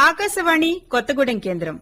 ఆకాశవాణి కొత్తగూడెం కేంద్రం.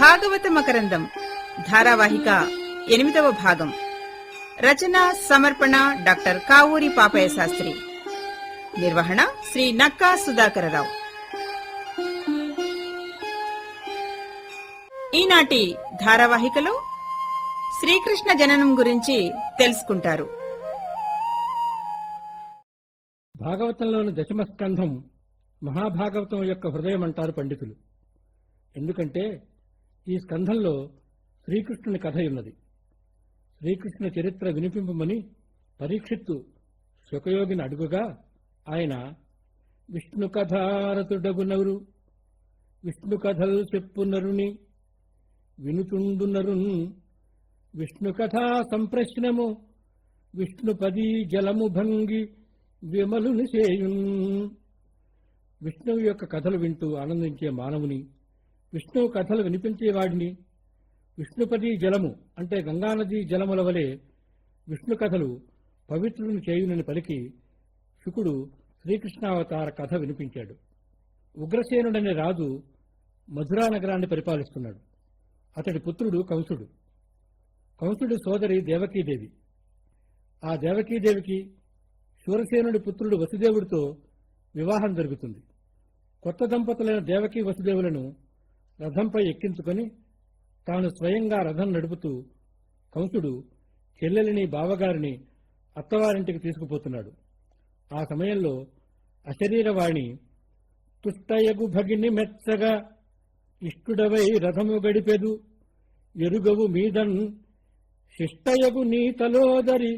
భాగవత మకరందం ధారావాహిక 8వ భాగం. రచన సమర్పణ డాక్టర్ కావూరి పాపయ్య శాస్త్రి. నిర్వహణ శ్రీ నక్కా సుధాకరరావు. ఈనాటి ధారావాహికలో శ్రీకృష్ణ జననం గురించి తెలుసుకుంటారు. భాగవతంలోని దశమ స్కంధం మహాభాగవతం యొక్క హృదయం అంటారు పండితులు. ఎందుకంటే ఈ స్కంధంలో శ్రీకృష్ణుని కథ ఉన్నది. శ్రీకృష్ణ చరిత్ర వినిపింపమని పరీక్షిత్తు శుకయోగిని అడుగుగా ఆయన విష్ణు కథారతుడగునరు, విష్ణు కథలు చెప్పునరుని వినుతుండునరున్, విష్ణు కథా సంప్రశ్నము విష్ణుపదీ జలము భంగి విమలుని చేయున్. విష్ణువు యొక్క కథలు వింటూ ఆనందించే మానవుని, విష్ణువు కథలు వినిపించేవాడిని, విష్ణుపదీ జలము అంటే గంగానదీ జలముల వలె విష్ణు కథలు పవిత్రుని చేయునని పలికి శుకుడు శ్రీకృష్ణావతార కథ వినిపించాడు. ఉగ్రసేనుడనే రాజు మధురా నగరాన్ని పరిపాలిస్తున్నాడు. అతడి పుత్రుడు కంసుడు. కంసుడి సోదరి దేవకీదేవి. ఆ దేవకీదేవికి శూరసేనుడి పుత్రుడు వసుదేవుడితో వివాహం జరుగుతుంది. కొత్త దంపతులైన దేవకీ వసుదేవులను రథంపై ఎక్కించుకొని తాను స్వయంగా రథం నడుపుతూ కంసుడు చెల్లెలిని బావగారిని అత్తవారింటికి తీసుకుపోతున్నాడు. ఆ సమయంలో అశరీరవాణి తుష్టయగు భగిని మెచ్చగా ఇష్టుడవై రథము గడిపెదు ఎరుగవు మీదన్ శిష్టయగు నీతలోదరి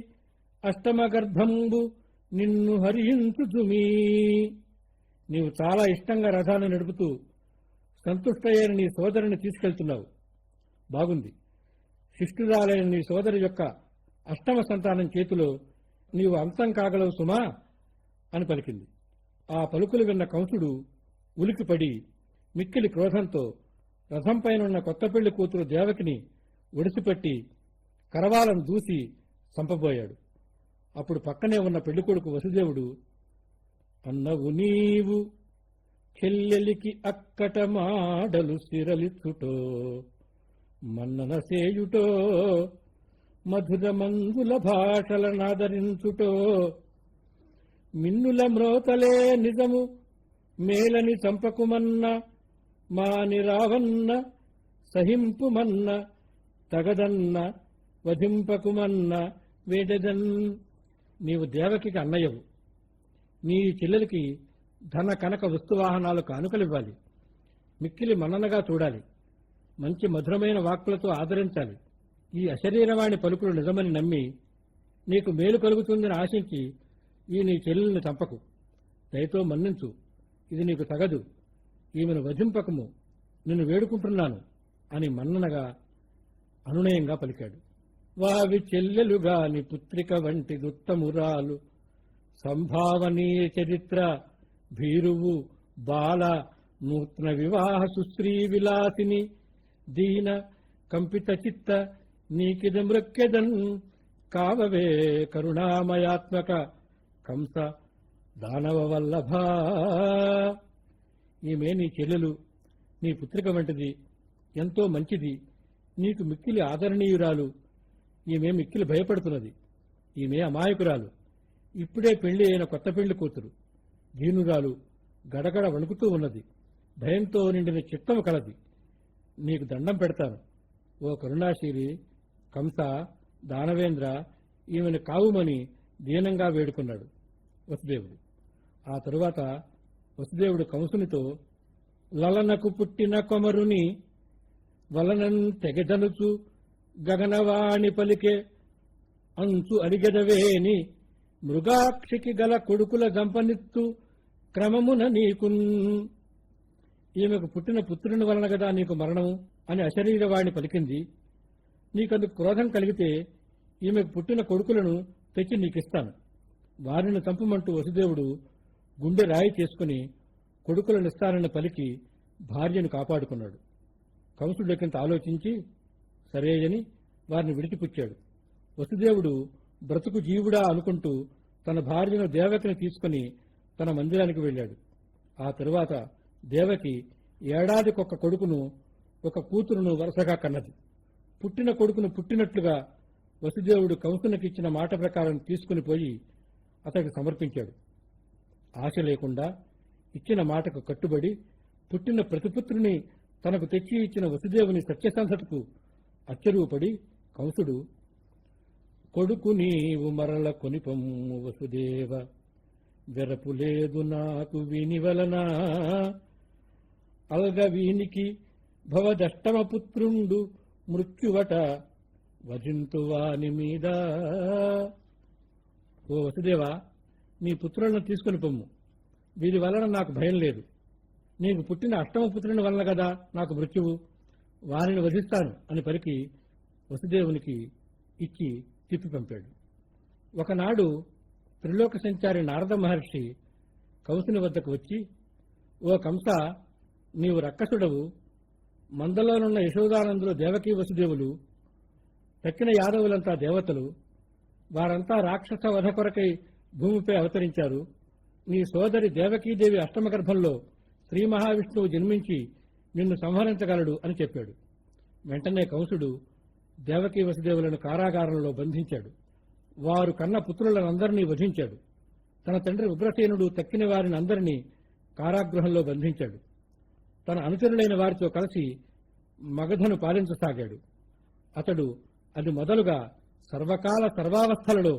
అష్టమ గర్భంబు నిన్ను హరించుదుమీ. నీవు చాలా ఇష్టంగా రథాన్ని నడుపుతూ సంతుష్టయ్యని నీ సోదరిని తీసుకెళ్తున్నావు. బాగుంది. శిష్టురాలైన నీ సోదరి యొక్క అష్టమ సంతానం చేతిలో నీవు అంతం కాగలవు సుమా అని పలికింది. ఆ పలుకులు విన్న కంసుడు ఉలికిపడి మిక్కిలి క్రోధంతో రథంపైనున్న కొత్త పెళ్లి కూతురు దేవకిని ఒడిసిపెట్టి కరవాలను దూసి చంపబోయాడు. అప్పుడు పక్కనే ఉన్న పెళ్లికొడుకు వసుదేవుడు, అన్నవు నీవు చెల్లెలికి అక్కట మాడలు సిరలిచ్చుటో మన్నన సేయుటో మధుర మందుల భాషలనాదరించుటో మిన్నుల మ్రోతలే నిజము మేలని చంపకుమన్న మాని రావన్న సహింపుమన్న తగదన్న వధింపకుమన్న వేడదన్. నీవు దేవకికి అన్నయ్యవు. నీ చెల్లెలికి ధన కనక వస్తువాహనాలు కానుకలివ్వాలి. మిక్కిలి మన్ననగా చూడాలి. మంచి మధురమైన వాక్కులతో ఆదరించాలి. ఈ అశరీరవాణి పలుకులు నిజమని నమ్మి నీకు మేలు కలుగుతుందని ఆశించి ఈ నీ చెల్లెల్ని చంపకు. దయతో మన్నించు. ఇది నీకు తగదు. ఈమెను వధింపకము, నిన్ను వేడుకుంటున్నాను అని మన్ననగా అనునయంగా పలికాడు. వావి చెల్లెలుగాని పుత్రిక వంటి దుత్తమురాలు సంభావనీయ చరిత్ర భీరువు బాల నూత్న వివాహ సుశ్రీ విలాసిని దీన కంపిత చిత్త నీకిద మృక్కెదన్ కావవే కరుణామయాత్మక కంస దానవ వల్లభ. ఈమె నీ చెల్లెలు, నీ పుత్రిక వంటిది, ఎంతో మంచిది, నీకు మిక్కిలి ఆదరణీయురాలు. ఈమె మిక్కిలి భయపడుతున్నది. ఈమె అమాయకురాలు. ఇప్పుడే పెళ్లి అయిన కొత్త పెళ్లి కూతురు. దీనురాలు, గడగడ వణుకుతూ ఉన్నది. భయంతో నిండిన చిత్తము కలది. నీకు దండం పెడతాను ఓ కరుణాశీలి కంస దానవేంద్ర, ఈమెను కావుమని దీనంగా వేడుకున్నాడు వసుదేవుడు. ఆ తరువాత వసుదేవుడు కంసునితో, లలనకు పుట్టిన కొమరుని వలనన్ తెగదనుచు గగనవాణి పలికే అంచు అడిగెదవేని మృగాక్షికి గల కొడుకుల జంపనిత్తు క్రమమున నీకున్. ఈమెకు పుట్టిన పుత్రుని వలన గదా నీకు మరణము అని అశరీరవాణి పలికింది. నీకందుకు క్రోధం కలిగితే ఈమెకు పుట్టిన కొడుకులను తెచ్చి నీకిస్తాను. వారిని చంపమంటూ వసుదేవుడు గుండె రాయి చేసుకుని కొడుకులనిస్తానని పలికి భార్యను కాపాడుకున్నాడు. కంసుడికింత ఆలోచించి సరేయని వారిని విడిచిపుచ్చాడు. వసుదేవుడు బ్రతుకు జీవుడా అనుకుంటూ తన భార్యను దేవకిని తీసుకుని తన మందిరానికి వెళ్ళాడు. ఆ తరువాత దేవకి ఏడాదికొక కొడుకును ఒక కూతురును వరుసగా కన్నది. పుట్టిన కొడుకును పుట్టినట్లుగా వసుదేవుడు కంసునికిచ్చిన మాట ప్రకారం తీసుకుని పోయి అతడికి సమర్పించాడు. ఆశ లేకుండా ఇచ్చిన మాటకు కట్టుబడి పుట్టిన ప్రతిపుత్రుని తనకు తెచ్చి ఇచ్చిన వసుదేవుని సత్యసంధతకు అచ్చరువుపడి కంసుడు, కొడుకు నీవు మరల కొనిపమ్ము వసుదేవ, వెరపులేదు నాకు వీని వలన, అల్గ వీనికి భవదష్టమపుత్రుండు మృత్యువట వజింతువాని మీద. ఓ వసుదేవా, నీ పుత్రులను తీసుకుని పొమ్ము, వీరి వలన నాకు భయం లేదు. నీకు పుట్టిన అష్టమపుత్రుని వలన కదా నాకు మృత్యువు, వారిని వధిస్తాను అని పలికి వసుదేవునికి ఇచ్చి తిప్పి పంపాడు. ఒకనాడు త్రిలోక సంచారి నారద మహర్షి కంసుని వద్దకు వచ్చి, ఓ కంస, నీవు రక్కసుడవు, మందలోనున్న యశోదానందులు దేవకీ వసుదేవులు, తక్కిన యాదవులంతా దేవతలు, వారంతా రాక్షస వధ కొరకై భూమిపై అవతరించారు. నీ సోదరి దేవకీదేవి అష్టమ గర్భంలో శ్రీ మహావిష్ణువు జన్మించి నిన్ను సంహరించగలడు అని చెప్పాడు. వెంటనే కంసుడు దేవకీ వసుదేవులను కారాగారంలో బంధించాడు. వారు కన్న పుత్రులనందరినీ వధించాడు. తన తండ్రి ఉగ్రసేనుడు తక్కిన వారిని అందరినీ కారాగృహంలో బంధించాడు. తన అనుచరులైన వారితో కలిసి మగధను పాలించసాగాడు. అతడు అది మొదలుగా సర్వకాల సర్వావస్థలలో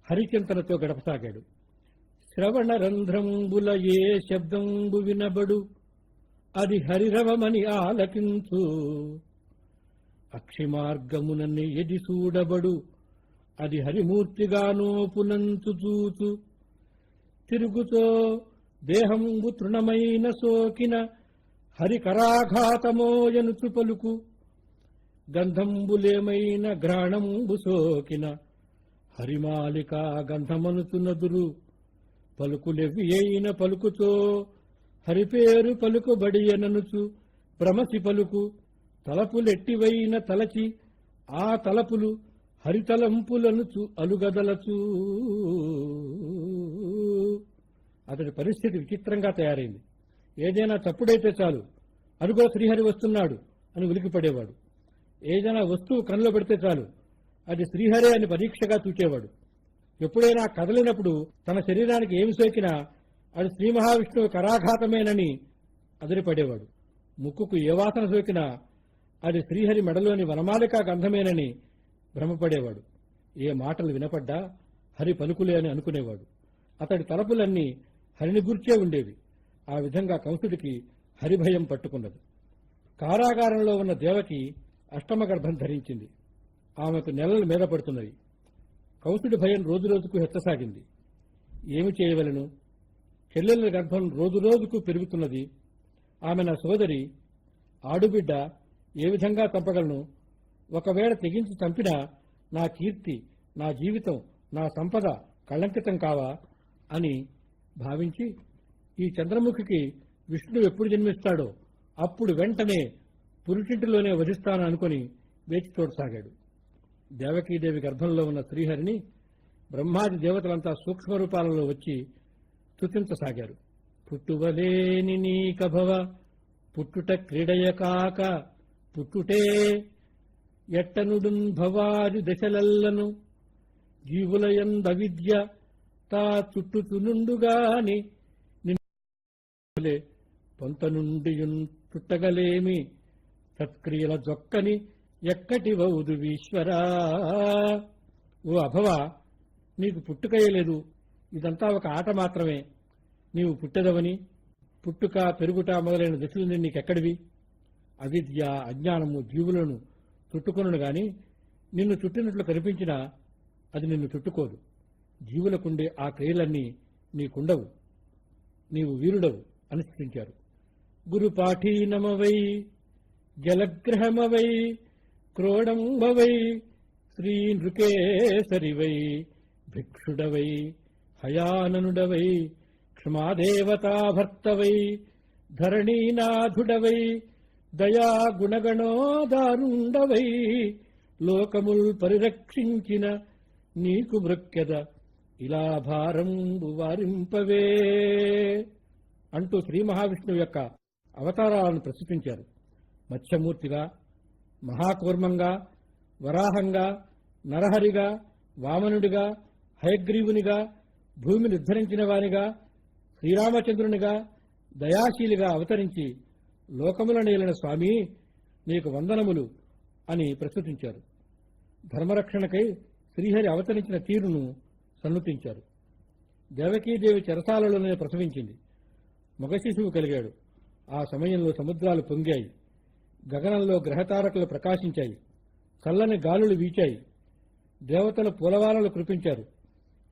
హరిచింతనతో గడపసాగాడు. శ్రవణ రంధ్రంబుల ఏ శబ్దంబు వినబడు, అది హరిరవమని ఆలకించు, అక్షిమార్గమునని ఎది చూడబడు, అది హరిమూర్తిగానో పునంచు చూచు, తిరుగుతో దేహంబు తృణమైన సోకిన హరికరాఘాతమోయనుచు పలుకు, గంధంబులేమైన గ్రాణంబు సోకిన హరిమాలికా గంధమనుచునదురు, పలుకులెవి అయిన పలుకుతో హరిపేరు పలుకుబడియననుచు భ్రమసి పలుకు, తలపులెట్టివైన తలచి ఆ తలపులు హరితలంపులనుచు అలుగదలచు. అతడి పరిస్థితి విచిత్రంగా తయారైంది. ఏదైనా తప్పుడైతే చాలు, అరుగో శ్రీహరి వస్తున్నాడు అని ఉలికిపడేవాడు. ఏదైనా వస్తువు కన్నులో పెడితే చాలు, అది శ్రీహరే అని పరీక్షగా చూచేవాడు. ఎప్పుడైనా కదలినప్పుడు తన శరీరానికి ఏమి సోకినా అది శ్రీ మహావిష్ణువు కరాఘాతమేనని అదిరిపడేవాడు. ముక్కుకు ఏ వాసన సోకినా అది శ్రీహరి మెడలోని వనమాలికా గంధమేనని భ్రమపడేవాడు. ఏ మాటలు వినపడ్డా హరి పలుకులే అని అనుకునేవాడు. అతడి తలపులన్నీ హరిని గూర్చే ఉండేవి. ఆ విధంగా కంసుడికి హరిభయం పట్టుకున్నది. కారాగారంలో ఉన్న దేవకి అష్టమ గర్భం ధరించింది. ఆమెకు నెలలు మీద పడుతున్నవి. కంసుడి భయం రోజురోజుకు హెచ్చసాగింది. ఏమి చేయవలను? చెల్లెల గర్భం రోజురోజుకు పెరుగుతున్నది. ఆమె నా సోదరి, ఆడుబిడ్డ, ఏ విధంగా చంపగలను? ఒకవేళ తెగించి చంపినా నా కీర్తి, నా జీవితం, నా సంపద కళంకితం కావా అని భావించి, ఈ చంద్రముఖికి విష్ణువు ఎప్పుడు జన్మిస్తాడో అప్పుడు వెంటనే పురిటింటిలోనే వధిస్తాను అనుకుని వేచి చూడసాగాడు. దేవకీదేవి గర్భంలో ఉన్న శ్రీహరిని బ్రహ్మాది దేవతలంతా సూక్ష్మ రూపాలలో వచ్చి స్తుతించసాగారు. పుట్టువలేని నీకభవ, పుట్టుట క్రీడయ కాక పుట్టుటే, ఎట్టనుడున్ భవాది దశలల్లను, జీవులయంద విద్య తా చుట్టుచునుండుగాని నిన్నులే పొంత నుండియున్ చుట్టగలేమి, సత్క్రియల జొక్కని ఎక్కటి వౌదు ఈశ్వరా. ఓ అభవ, నీకు పుట్టుకయ్యలేదు, ఇదంతా ఒక ఆట మాత్రమే. నీవు పుట్టెదవని, పుట్టుక పెరుగుట మొదలైన దశలు నీకెక్కడివి? అవిద్య అజ్ఞానము జీవులను చుట్టుకొనును గాని నిన్ను చుట్టినట్లు కనిపించినా అది నిన్ను చుట్టుకోదు. జీవులకుండే ఆ క్రియలన్నీ నీకుండవు. నీవు వీరుడవు అని స్థితించారు. గురుపాఠీనమవై జలగ్రహమవై క్రోడంబవై శ్రీ నృకేసరివై భిక్షుడవై హయాననుడవై క్షమాదేవతాభర్తవై ధరణీనాథుడవై దయా గుణగణోదారుండవై లోకముల్ పరిరక్షించిన నీకు మృక్కెద ఇలా భారంబు వారింపవే అంటూ శ్రీ మహావిష్ణువు యొక్క అవతారాలను ప్రస్తుతించారు. మత్స్యమూర్తిగా, మహాకూర్మంగా, వరాహంగా, నరహరిగా, వామనుడిగా, హయగ్రీవునిగా, భూమిని ఉద్ధరించిన వానిగా, శ్రీరామచంద్రునిగా, దయాశీలిగా అవతరించి లోకముల నేలిన స్వామి నీకు వందనములు అని ప్రస్తుతించారు. ధర్మరక్షణకై శ్రీహరి అవతరించిన తీరును సన్నుతించారు. దేవకీదేవి చెరసాలలోనే ప్రసవించింది. మగ శిశువు కలిగాడు. ఆ సమయంలో సముద్రాలు పొంగాయి. గగనంలో గ్రహతారకులు ప్రకాశించాయి. చల్లని గాలులు వీచాయి. దేవతలు పూలవాలలు కురిపించారు.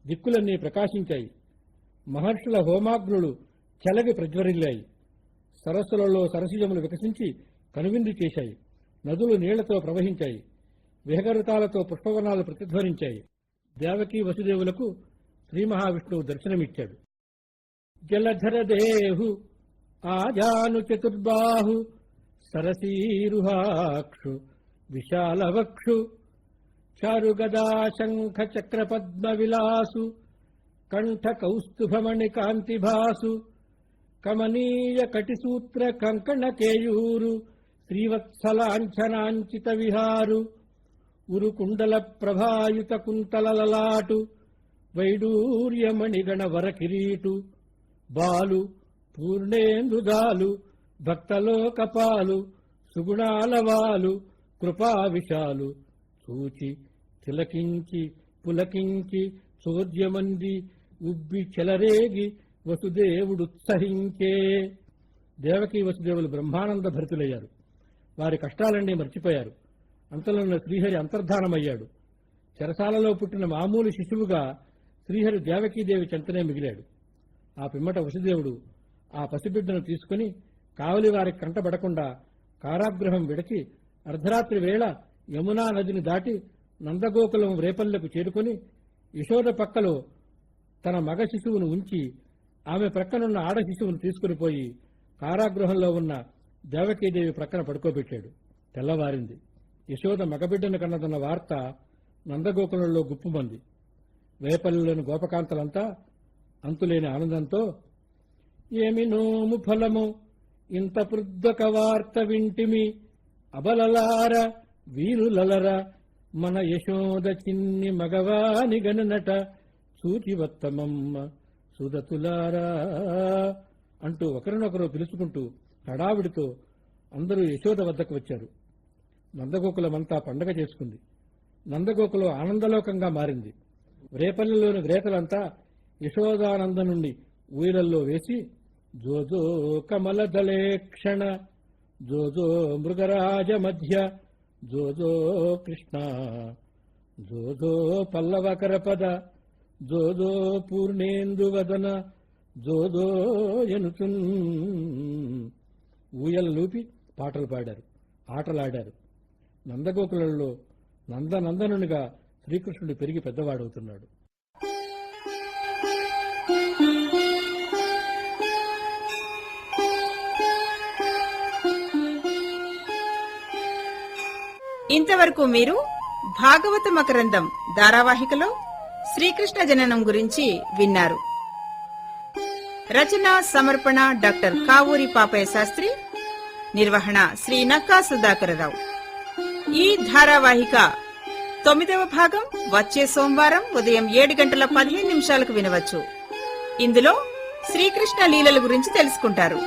దిక్కులన్నీ ప్రకాశించాయి. మహర్షుల హోమాగ్నులు చెలగి ప్రజ్వరిల్లాయి. సరస్సులలో సరసిజములు వికసించి కనువిందు చేశాయి. నదులు నీళ్లతో ప్రవహించాయి. విహగరుతాలతో పుష్పవనాలు ప్రతిధ్వనించాయి. దేవకీ వసుదేవులకు శ్రీ మహావిష్ణువు దర్శనమిచ్చాడు. జలధరదేహు ఆజాను చతుర్బాహు సరసీరుహాక్షు విశాలవక్షు చారుగదా శంఖ చక్ర పద్మ విలాసు కంఠ కౌస్తుభమణి కాంతిభాసు కమనీయ కటిసూత్ర కంకణ కేయూరు శ్రీవత్సలాంఛనాంచిత విహారు ఉరుకుండల ప్రభాయుత కుంతల లలాటు వైడూర్యమణిగణ వర కిరీటు బాలు పూర్ణేందుదాలు భక్తలోకపాలు సుగుణాలవాలు కృపావిశాలు చూచి తిలకించి పులకించి చోద్యమంది ఉబ్బి చెలరేగి వసుదేవుడుత్సహించే. దేవకీ వసుదేవులు బ్రహ్మానంద భరితులయ్యారు. వారి కష్టాలన్నీ మర్చిపోయారు. అంతలో శ్రీహరి అంతర్ధానమయ్యాడు. చెరసాలలో పుట్టిన మామూలు శిశువుగా శ్రీహరి దేవకీదేవి చెంతనే మిగిలాడు. ఆ పిమ్మట వసుదేవుడు ఆ పసిబిడ్డను తీసుకుని కావలి వారికి కంటబడకుండా కారాగృహం విడిచి అర్ధరాత్రి వేళ యమునా నదిని దాటి నందగోకులం రేపల్లెకు చేరుకుని యశోద పక్కలో తన మగ శిశువును ఉంచి ఆమె ప్రక్కనున్న ఆడ శిశువును తీసుకుని పోయి కారాగృహంలో ఉన్న దేవకీదేవి ప్రక్కన పడుకోబెట్టాడు. తెల్లవారింది. యశోద మగబిడ్డను కన్నదన్న వార్త నందగోకులంలో గుప్పుమంది. వేపల్లిలోని గోపకాంతలంతా అంతులేని ఆనందంతో ఏమి నోము ఫలము ఇంత పృద్దక వార్త వింటిమి అబలలార వీరులలర మన యశోద చిన్ని మగవాని గనునట సూచివత్తమమ్మ సుదతులారా అంటూ ఒకరినొకరు పిలుచుకుంటూ హడావిడితో అందరూ యశోద వద్దకు వచ్చారు. నందగోకులమంతా పండగ చేసుకుంది. నందగోకులం ఆనందలోకంగా మారింది. రేపల్లిలోని గ్రేతలంతా యశోదానందనుణ్ణి ఊయలల్లో వేసి జోజో కమలదలేక్షణ జోజో మృగరాజ మధ్య జోజో కృష్ణ జోజో పల్లవకరపద జోజో పూర్ణేందువదన జోజో ఎనుచున్ ఊయలూపి పాటలు పాడారు, ఆటలాడారు. నందగోకులంలో నందనందనునిగా శ్రీకృష్ణుడు పెరిగి పెద్దవాడవుతున్నాడు. ఇంతవరకు మీరు భాగవత మకరందం ధారావాహికలో శ్రీకృష్ణ జననం గురించి విన్నారు. రచన సమర్పణ డాక్టర్ కావూరి పాపయ్య శాస్త్రి, నిర్వహణ శ్రీ నక్కా సుధాకరరావు. ఈ ధారావాహిక 9వ భాగం వచ్చే సోమవారం ఉదయం 7:15 వినవచ్చు. ఇందులో శ్రీకృష్ణ లీలల గురించి తెలుసుకుంటారు.